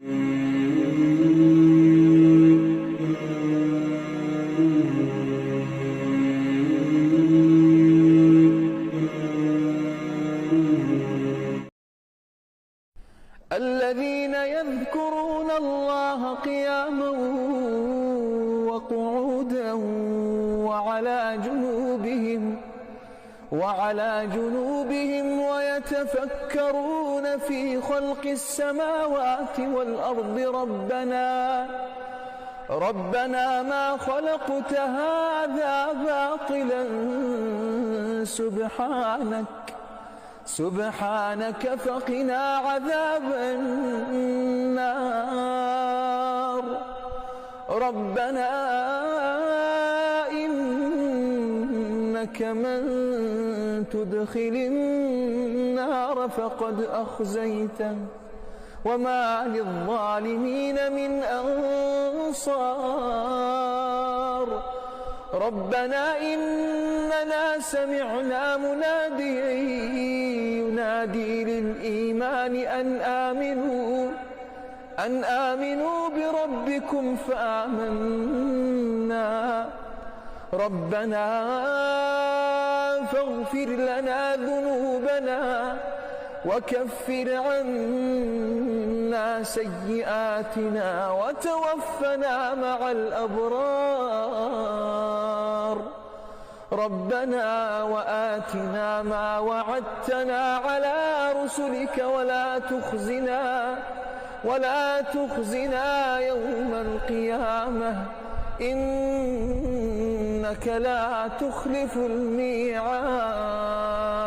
الذين يذكرون الله قياما وقعودا وعلى جنوبهم ويتفكرون في خلق السماوات والأرض ربنا ما خلقت هذا باطلا سبحانك فقنا عذاب النار. ربنا إنك من تدخل النار فقد أخزيته وما للظالمين من أنصار. ربنا إننا سمعنا مناديا ينادي للإيمان أن آمنوا بربكم فآمنا. ربنا فاغفر لنا ذنوبنا وكفر عنا سيئاتنا وتوفنا مع الأبرار. ربنا وآتنا ما وعدتنا على رسلك ولا تخزنا يوم القيامة إنك لا تخلف الميعاد.